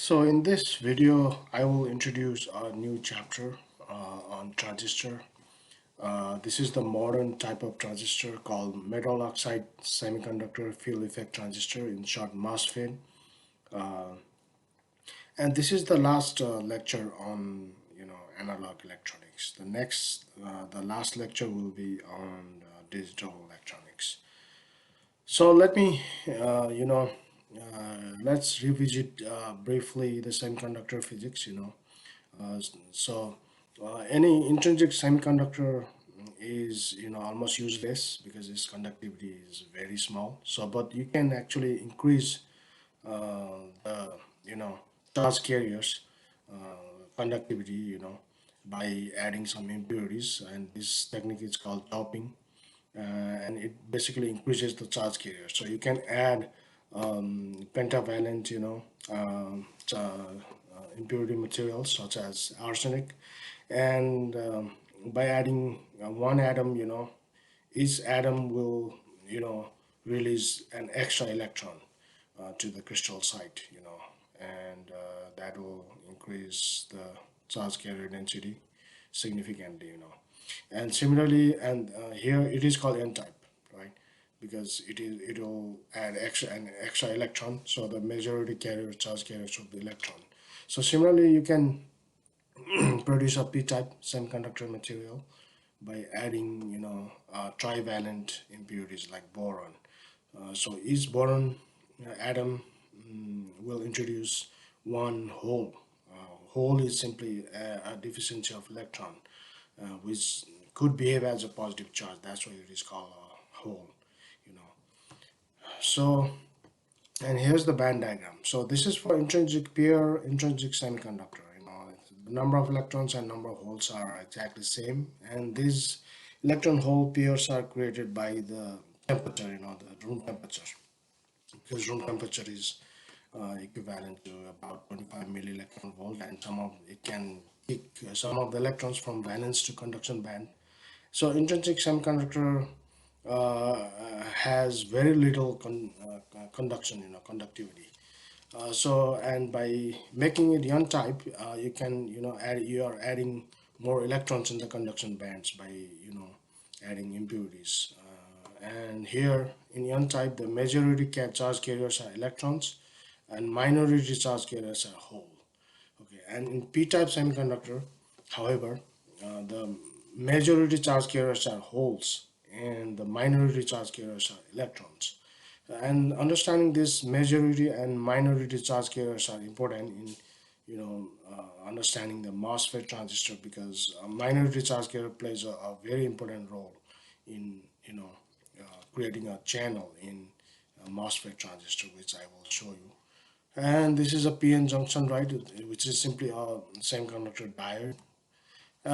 So in this video, I will introduce a new chapter on transistor. This is the modern type of transistor called metal oxide semiconductor field effect transistor, in short MOSFET. And this is the last lecture on analog electronics. The last lecture will be on digital electronics. So let's revisit briefly the semiconductor physics. Any intrinsic semiconductor is almost useless because its conductivity is very small. So, but you can actually increase the charge carriers conductivity by adding some impurities, and this technique is called doping, and it basically increases the charge carrier. So you can add pentavalent impurity materials such as arsenic, and by adding one atom, each atom will release an extra electron to the crystal site, and that will increase the charge carrier density significantly, and similarly, and here it is called n-type, right? Because it will add an extra electron, so the majority carrier charge carrier should be electron. So similarly, you can produce a p-type semiconductor material by adding trivalent impurities like boron. So each boron atom will introduce one hole. Hole is simply a deficiency of electron, which could behave as a positive charge. That's why it is called a hole. You know. So, and here's the band diagram. So this is for pure intrinsic semiconductor. The number of electrons and number of holes are exactly same, and these electron hole pairs are created by the temperature, the room temperature, because room temperature is equivalent to about 25 millielectron volt, and some of it can kick some of the electrons from valence to conduction band. So intrinsic semiconductor has very little conduction, conductivity. And by making it n-type, you can, you are adding more electrons in the conduction bands by, adding impurities. And here in n-type, the majority charge carriers are electrons, and minority charge carriers are hole. Okay, and in p-type semiconductor, however, the majority charge carriers are holes, and the minority charge carriers are electrons. And understanding this majority and minority charge carriers are important in understanding the MOSFET transistor, because a minority charge carrier plays a very important role in creating a channel in a MOSFET transistor, which I will show you. And this is a PN junction, right, which is simply a semiconductor diode.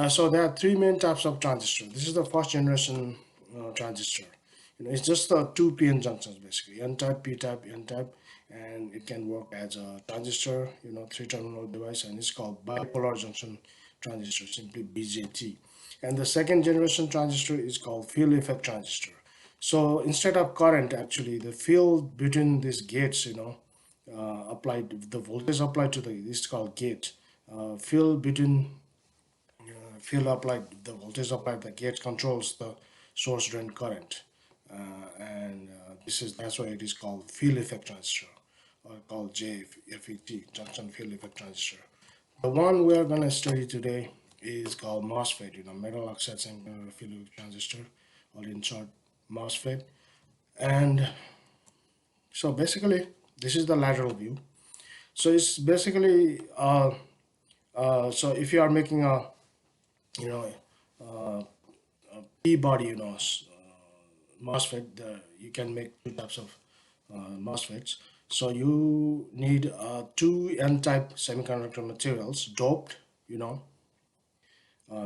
So there are three main types of transistor. This is the first generation transistor. It's just the two PN junctions basically, N-type, P-type, N-type, and it can work as a transistor, three-terminal device, and it's called bipolar junction transistor, simply BJT. And the second generation transistor is called field effect transistor. So instead of current, actually, the field between these gates, applied the voltage applied to this is called gate. Field between field applied the voltage applied the gate controls the source drain current, and that's why it is called field effect transistor, or called JFET, junction field effect transistor. The one we are going to study today is called MOSFET, metal oxide semiconductor field effect transistor, or in short MOSFET. And so basically this is the lateral view. So it's basically so if you are making a you know P body, MOSFET, you can make two types of MOSFETs. So you need two N-type semiconductor materials doped,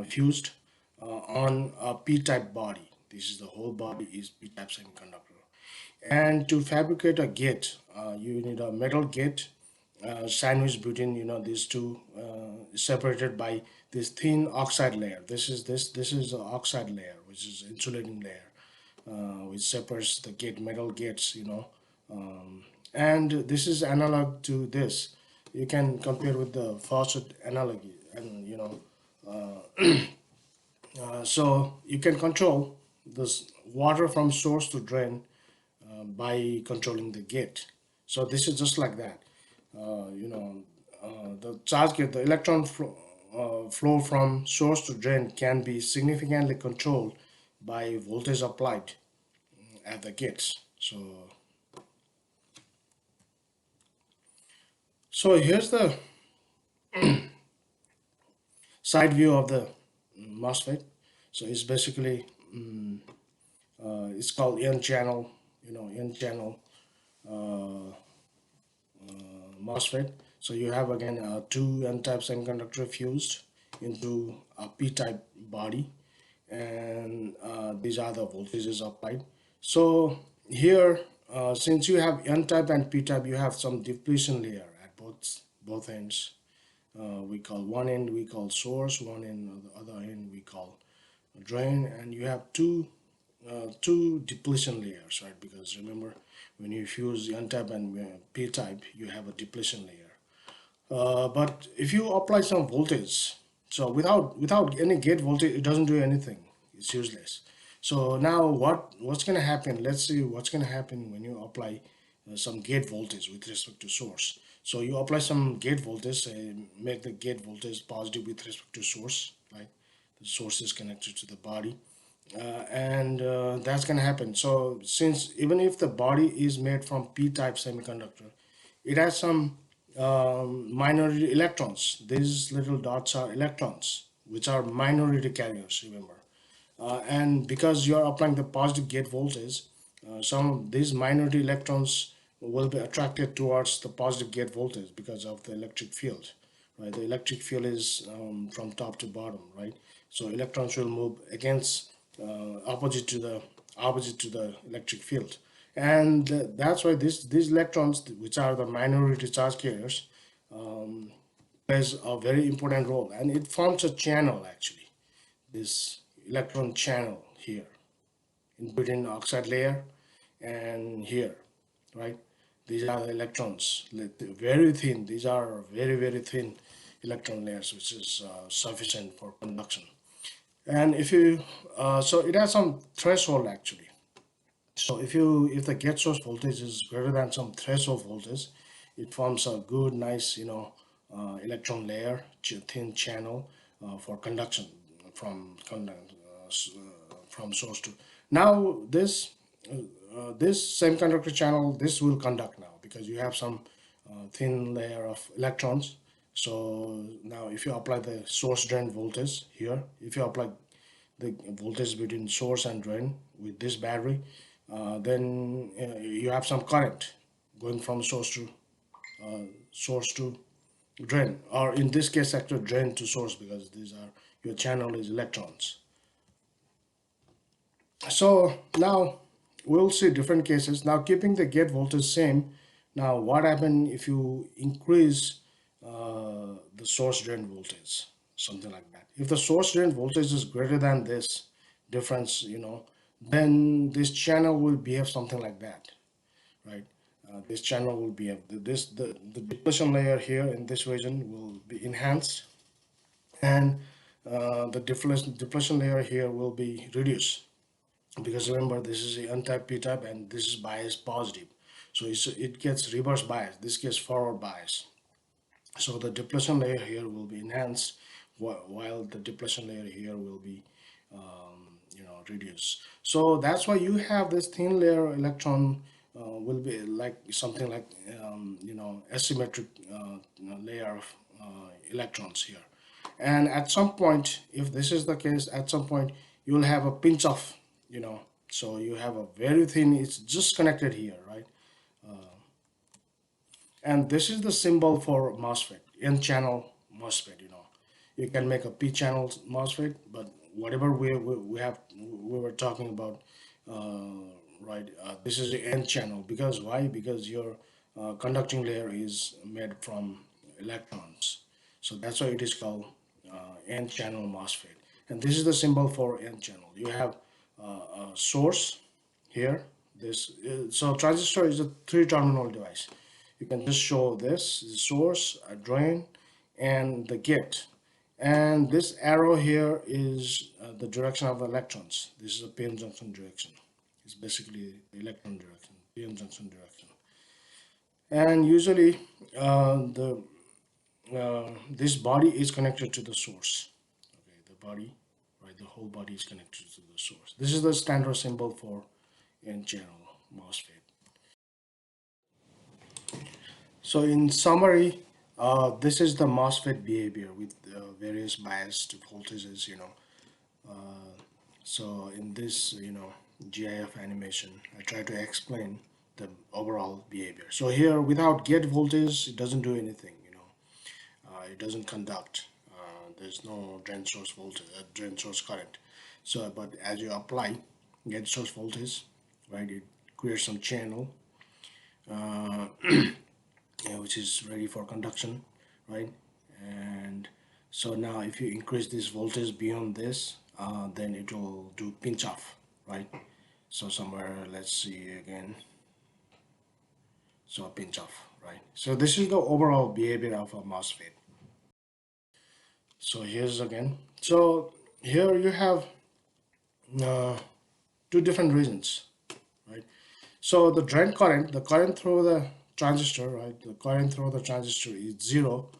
fused on a P-type body. This is the whole body is P-type semiconductor. And to fabricate a gate, you need a metal gate sandwiched between these two, separated by this thin oxide layer. This is the oxide layer, which is insulating layer, which separates the metal gates. And this is analog to this. you can compare with the faucet analogy, and so you can control this water from source to drain by controlling the gate. So this is just like that. The charge gate, the flow from source to drain can be significantly controlled by voltage applied at the gates. So here's the side view of the MOSFET. So it's basically it's called N-channel, N-channel MOSFET. So you have again two N-type semiconductor fused into a P-type body, and these are the voltages applied. So here, since you have N-type and P-type, you have some depletion layer at both ends. We call one end we call source, one end the other end we call drain, and you have two depletion layers, right? Because remember, when you fuse N-type and P-type, you have a depletion layer. But if you apply some voltage, so without any gate voltage, it doesn't do anything. It's useless. So now what's gonna happen? Let's see what's gonna happen when you apply some gate voltage with respect to source. So you apply some gate voltage and make the gate voltage positive with respect to source, right? The source is connected to the body, and that's gonna happen. So since even if the body is made from P-type semiconductor, it has some minority electrons. These little dots are electrons, which are minority carriers, remember. And because you are applying the positive gate voltage, some of these minority electrons will be attracted towards the positive gate voltage because of the electric field, right? The electric field is from top to bottom, right? So electrons will move against opposite to the electric field, and that's why these electrons, which are the minority charge carriers, plays a very important role, and it forms a channel actually. This electron channel here in between oxide layer and here, right? These are the electrons, very thin. These are very thin electron layers, which is sufficient for conduction. And if you so it has some threshold actually. So if the gate source voltage is greater than some threshold voltage, it forms a good, nice, electron layer, thin channel for conduction from from source to. Now this semiconductor channel, this will conduct now because you have some thin layer of electrons. So now if you apply the source drain voltage here, if you apply the voltage between source and drain with this battery, then you have some current going from source to drain, or in this case sector drain to source, because these are your channel is electrons. So now we'll see different cases. Now keeping the gate voltage same, now what happen if you increase the source drain voltage, something like that. If the source drain voltage is greater than this difference, then this channel will behave something like that, right? This channel will behave, the depletion layer here in this region will be enhanced, and the depletion layer here will be reduced, because remember this is the n-type p-type and this is bias positive, so it gets reverse bias, this gets forward bias. So the depletion layer here will be enhanced, while the depletion layer here will be reduced. So that's why you have this thin layer electron will be like something like asymmetric layer of electrons here. And at some point, if this is the case, at some point you'll have a pinch of, so you have a very thin, it's just connected here, right? And this is the symbol for MOSFET, N-channel MOSFET. You can make a P-channel MOSFET, but whatever we were talking about, right? This is the N-channel, because why? Because your conducting layer is made from electrons, so that's why it is called N-channel MOSFET. And this is the symbol for N-channel. You have a source here. So transistor is a three-terminal device. you can just show this the source, a drain, and the gate. And this arrow here is the direction of the electrons. This is a p-n junction direction. It's basically the electron direction, p-n junction direction. And usually the this body is connected to the source. Okay, the body, right? The whole body is connected to the source. This is the standard symbol for N-channel MOSFET. So in summary, this is the MOSFET behavior with various biased voltages, So in this, GIF animation, I try to explain the overall behavior. So here, without gate voltage, it doesn't do anything, it doesn't conduct. There's no drain source voltage, drain source current. So, but as you apply gate source voltage, right, it creates some channel, which is ready for conduction, right? And so now if you increase this voltage beyond this, then it will do pinch off, right? So somewhere, let's see again. So pinch off, right? So this is the overall behavior of a MOSFET. So here's again. So here you have uh, two different regions, right? So the drain current, the current through the transistor, right? The current through the transistor is zero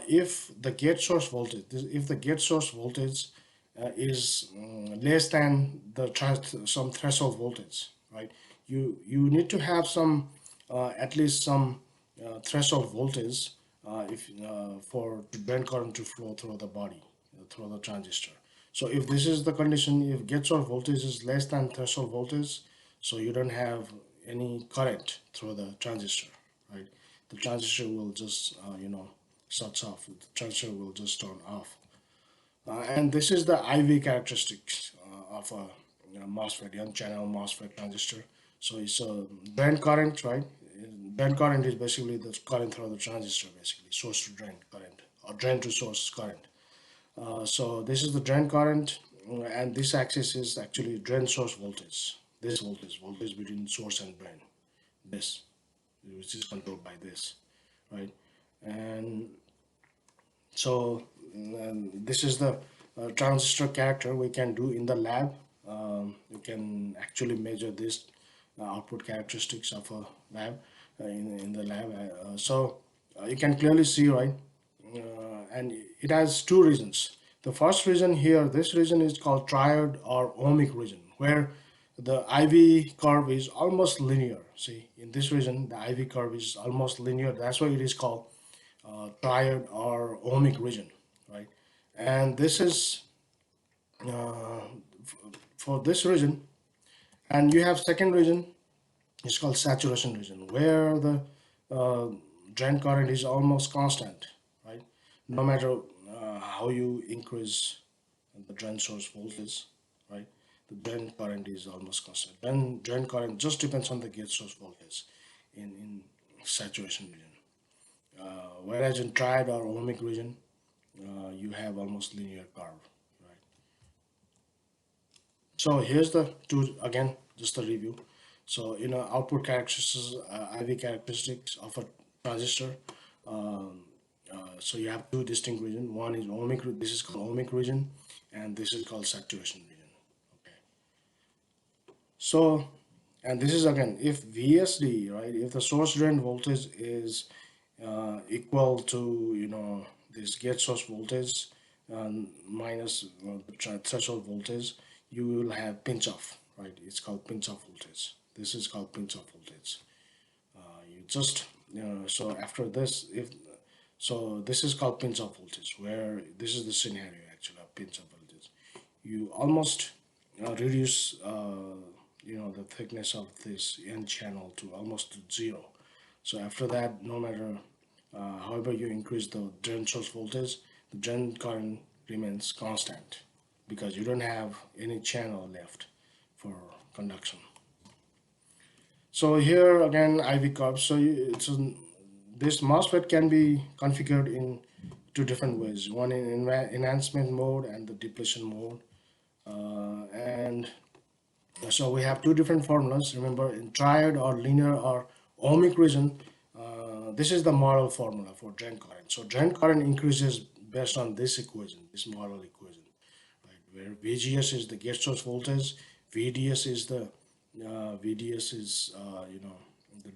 if the gate source voltage, if the gate source voltage is less than the some threshold voltage, right? You need to have some at least some threshold voltage if for drain current to flow through the body, through the transistor. So if this is the condition, if gate source voltage is less than threshold voltage, so you don't have any current through the transistor, right? The transistor will just shuts off. The transistor will just turn off. And this is the IV characteristics of a MOSFET, N-channel MOSFET transistor. So it's a drain current, right? Drain current is basically the current through the transistor, basically source to drain current or drain to source current. So this is the drain current, and this axis is actually drain source voltage. This voltage between source and drain, this, which is controlled by this, right? And so this is the transistor character we can do in the lab. You can actually measure this output characteristics of a lab in the lab. You can clearly see, right? And it has two regions. The first region here, this region is called triode or ohmic region, where the IV curve is almost linear. See, in this region, the IV curve is almost linear. That's why it is called triode or ohmic region, right? And this is uh, for this region. And you have second region, it's called saturation region, where the uh, drain current is almost constant, right? No matter how you increase the drain source voltage, right? The drain current is almost constant. Then drain current just depends on the gate source voltage in saturation region. Whereas in triode or ohmic region, you have almost linear curve, right? So here's the two again, just a review. So output characteristics, IV characteristics of a transistor. Um, so you have two distinct regions. One is ohmic. This is called ohmic region, and this is called saturation region. Okay. So, and this is again if VSD, right? If the source drain voltage is equal to this gate source voltage minus the threshold voltage, you will have pinch off, right? It's called pinch off voltage. This is called pinch off voltage. You just so after this, if so, this is called pinch off voltage, where this is the scenario actually of pinch off voltage. You almost reduce the thickness of this N channel to almost zero. So after that, no matter however you increase the drain source voltage, the drain current remains constant because you don't have any channel left for conduction. So here again IV curve. So this MOSFET can be configured in two different ways. One in enhancement mode and the depletion mode. And so we have two different formulas. Remember, in triode or linear or ohmic region, this is the model formula for drain current. So drain current increases based on this equation, this model equation, right? Where VGS is the gate source voltage, VDS is the the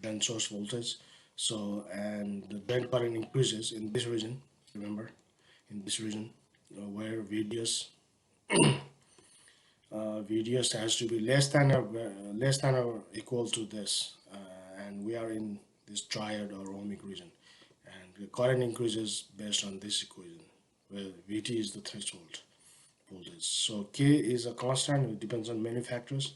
drain source voltage. So and the drain current increases in this region. Remember, in this region where VDS has to be less than or equal to this, and we are in this triad or ohmic region, and the current increases based on this equation, where VT is the threshold voltage. So K is a constant; it depends on many factors.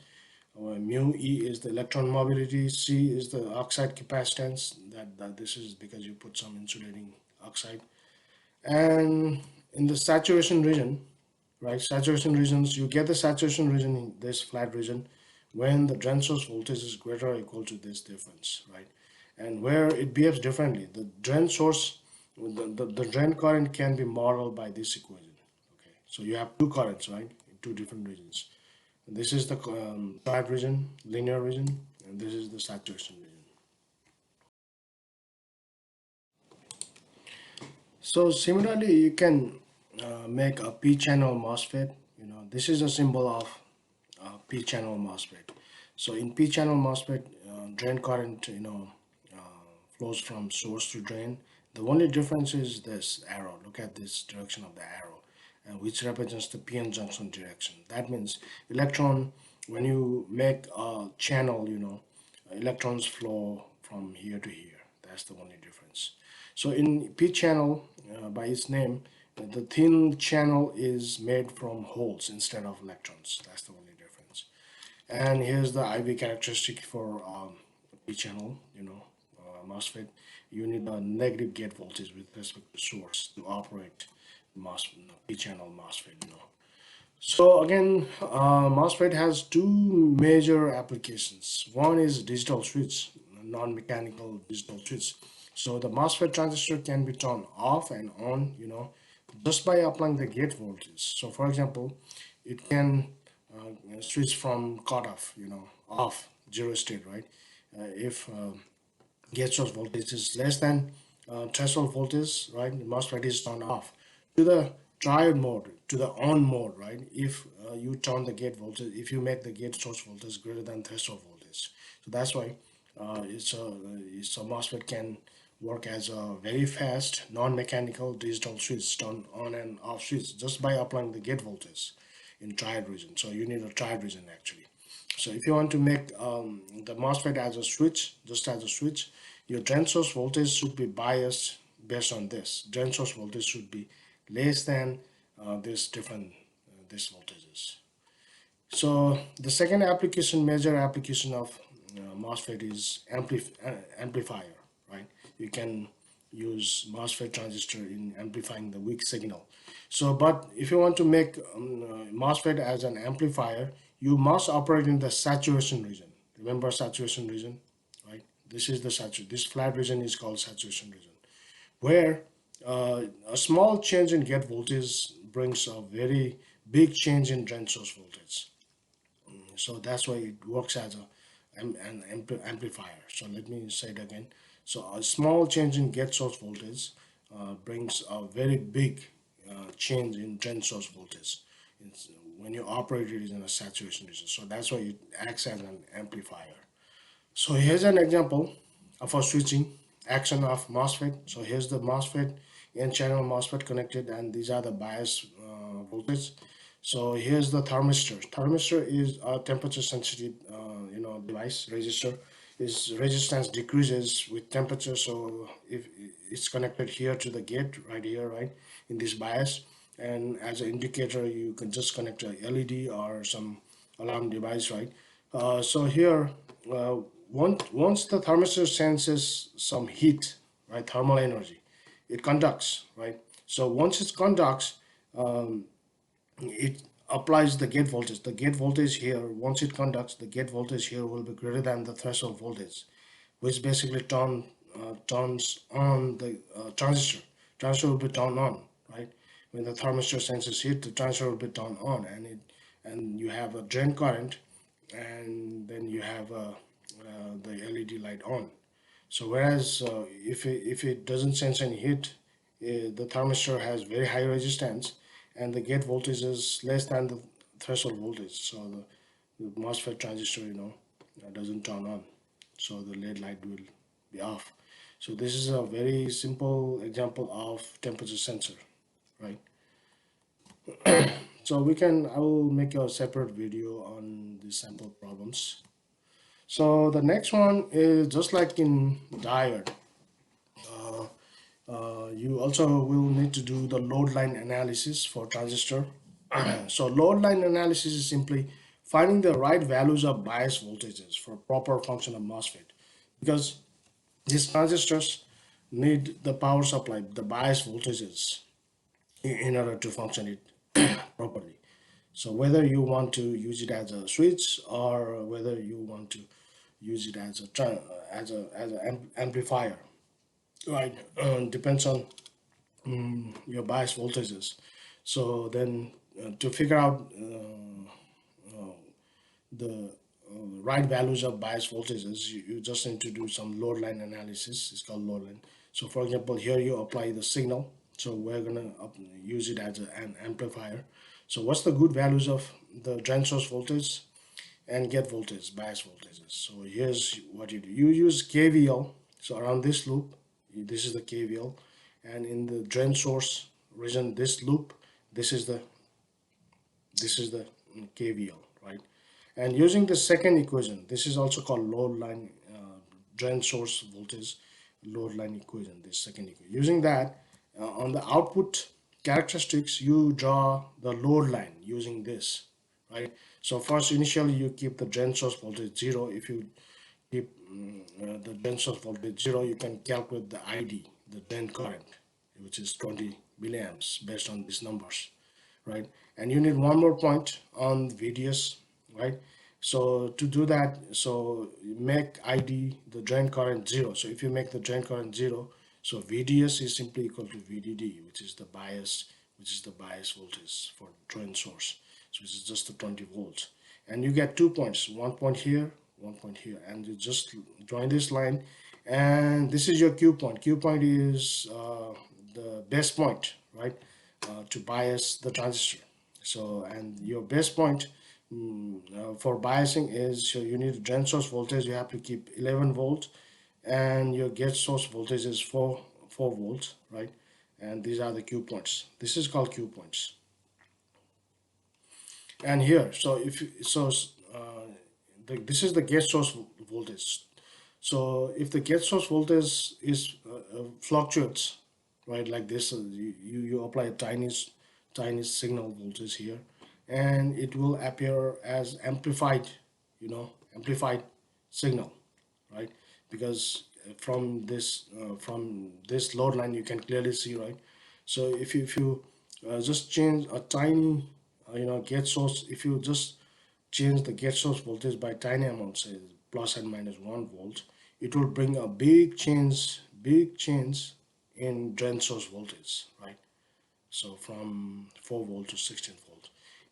Mu E is the electron mobility. C is the oxide capacitance. That this is because you put some insulating oxide, and in the saturation region, right? Saturation regions, you get the saturation region in this flat region when the drain source voltage is greater or equal to this difference, right? And where it behaves differently, the drain source, the drain current can be modeled by this equation. Okay, so you have two currents, right, in two different regions. This is the triad region, linear region, and this is the saturation region. So similarly, you can make a p-channel MOSFET. This is a symbol of p-channel MOSFET. So in p-channel MOSFET, drain current, flows from source to drain. The only difference is this arrow. Look at this direction of the arrow, which represents the p-n junction direction. That means electron, when you make a channel, electrons flow from here to here. That's the only difference. So in p-channel, by its name, the thin channel is made from holes instead of electrons. That's the only difference. And here's the IV characteristic for p-channel, MOSFET. You need a negative gate voltage with respect to source to operate p-channel MOSFET. So again, MOSFET has two major applications. One is digital switch, non-mechanical digital switch. So the MOSFET transistor can be turned off and on, just by applying the gate voltage. So for example, it can switch from cutoff, off, zero state, right? If gate source voltage is less than threshold voltage, right? The MOSFET is turned off to the triode mode, to the on mode, right? If you turn the gate voltage, if you make the gate source voltage greater than threshold voltage, so that's why it's a MOSFET can work as a very fast, non-mechanical digital switch, turn on and off switch just by applying the gate voltage in triode region. So you need a triode region actually. So if you want to make the MOSFET as a switch, just as a switch, your drain source voltage should be biased based on this. Drain source voltage should be less than this voltages. So the second major application of MOSFET is amplifier, right? You can use MOSFET transistor in amplifying the weak signal. So, but if you want to make MOSFET as an amplifier, you must operate in the saturation region. Remember saturation region, right? This is the saturation. This flat region is called saturation region, where a small change in gate voltage brings a very big change in drain source voltage. So that's why it works as an amplifier. So let me say it again. So a small change in gate source voltage brings a very big change in drain source voltage. When you operate it in a saturation region. So that's why it acts as an amplifier. So here's an example of a switching action of MOSFET. So here's the MOSFET, N-channel MOSFET connected, and these are the bias voltage. So here's the thermistor. Thermistor is a temperature sensitive, device. Resistor is resistance decreases with temperature. So if it's connected here to the gate, right here, right in this bias, and as an indicator, you can just connect a LED or some alarm device, right? So here, uh, once the thermistor senses some heat, right, thermal energy, it conducts, right? So once it conducts, it applies the gate voltage. The gate voltage here, once it conducts, the gate voltage here will be greater than the threshold voltage, which basically turns on the transistor. Transistor will be turned on, right? When the thermistor senses heat, the transistor will be turned on, and you have a drain current, and then you have the LED light on. So whereas if it doesn't sense any heat, the thermistor has very high resistance, and the gate voltage is less than the threshold voltage. So the MOSFET transistor, doesn't turn on. So the LED light will be off. So this is a very simple example of temperature sensor, right? So I will make a separate video on these sample problems. So the next one is just like in diode. You also will need to do the load line analysis for transistor. So load line analysis is simply finding the right values of bias voltages for proper function of MOSFET, because these transistors need the power supply, the bias voltages, in order to function it properly. So whether you want to use it as a switch, or whether you want to use it as an amplifier, right? Depends on your bias voltages. So then to figure out the right values of bias voltages, you just need to do some load line analysis. It's called load line. So for example, here you apply the signal. So we're gonna use it as an amplifier. So what's the good values of the drain source voltage and gate voltage, bias voltages? So here's what you do. You use KVL. So around this loop, this is the KVL, and in the drain source region, this loop, this is the KVL, right? And using the second equation, this is also called load line, drain source voltage load line equation, this second equation. Using that, on the output characteristics, you draw the load line using this, right? So first, initially, you keep the drain source voltage 0. If you keep the drain source voltage 0, you can calculate the ID, the drain current, which is 20 milliamps based on these numbers, right? And you need one more point on VDS, right? So to do that, so make ID the drain current 0. So if you make the drain current 0, so VDS is simply equal to VDD, which is the bias voltage for drain source, so which is just the 20 volts. And you get 2 points, 1 point here, 1 point here, and you just join this line, and this is your Q point. Q point is the base point, right, to bias the transistor. So, and your base point for biasing is, so you need drain source voltage, you have to keep 11 volts, and your gate source voltage is 4 volts, right? And these are the Q points. This is called Q points. And here, so this is the gate source voltage. So if the gate source voltage is fluctuates, right, like this, you apply a tiny signal voltage here, and it will appear as amplified signal, right? Because from this load line you can clearly see, right? So if you just change a tiny gate source, if you just change the gate source voltage by tiny amount, say plus and minus 1 volt, it will bring a big change in drain source voltage, right? So from 4 volt to 16 volt,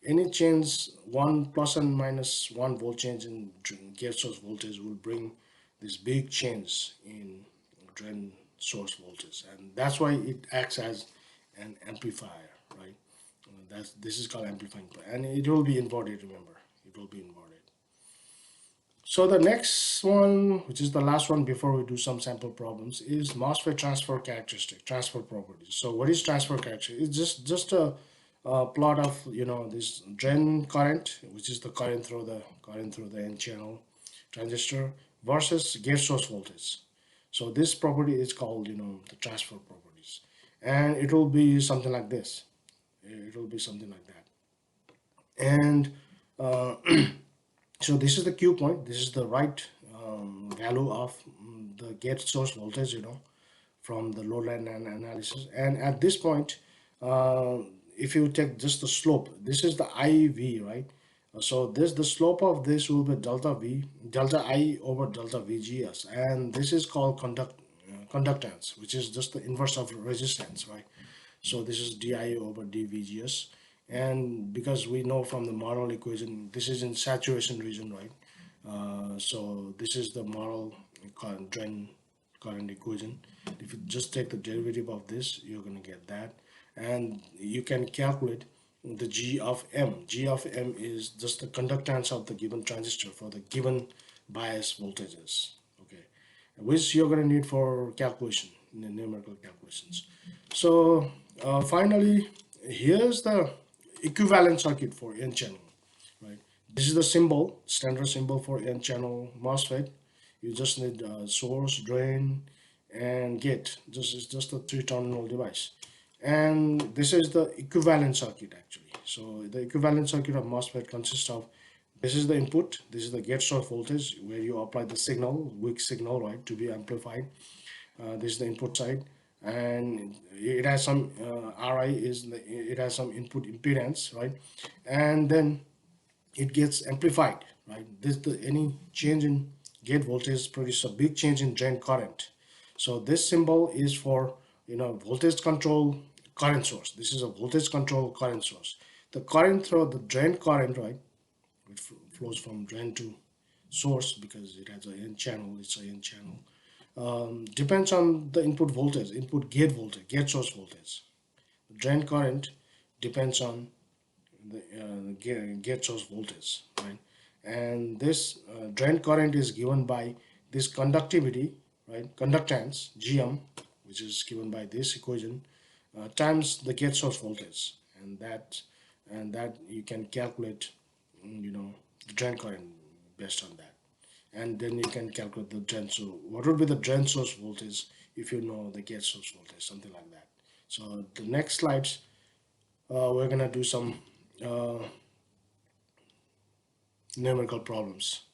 any change, one plus and minus 1 volt change in gate source voltage will bring this big change in drain source voltage, and that's why it acts as an amplifier, right? This is called amplifying, and it will be inverted. Remember, it will be inverted. So the next one, which is the last one before we do some sample problems, is MOSFET transfer properties. So what is transfer characteristic? It's just a plot of this drain current, which is the current through the N-channel transistor, versus gate source voltage. So this property is called the transfer properties, and it will be something like this. It will be something like that, and so this is the Q point. This is the right value of the gate source voltage, from the load line analysis. And at this point, uh, if you take just the slope, this is the IV, right? So the slope of this will be delta I over delta VGS, and this is called conductance, which is just the inverse of resistance, right? So this is di over dVGS, and because we know from the model equation, this is in saturation region, right? So this is the model drain current equation. If you just take the derivative of this, you're going to get that, and you can calculate the G of M. G of M is just the conductance of the given transistor for the given bias voltages, okay, which you're going to need for calculation in the numerical calculations. So finally, here's the equivalent circuit for N channel, right? This is the symbol, standard symbol for N-channel MOSFET. You just need source, drain, and gate. This is just a three-terminal device. And this is the equivalent circuit actually. So the equivalent circuit of MOSFET consists of, this is the input, this is the gate source voltage where you apply the signal, weak signal, right, to be amplified. This is the input side, and it has some Ri is it has some input impedance, right, and then it gets amplified, right? This the any change in gate voltage produces a big change in drain current. So this symbol is for, voltage control current source. This is a voltage control current source. The current through the drain current, right, which flows from drain to source because it has an N channel. It's an N channel. Depends on the input voltage, input gate voltage, gate source voltage. The drain current depends on the gate source voltage, right? And this drain current is given by this conductivity, right? Conductance GM, which is given by this equation, times the gate source voltage, and that you can calculate, the drain current based on that, and then you can calculate the drain. So what would be the drain source voltage if you know the gate source voltage, something like that. So the next slides, we're gonna do some numerical problems.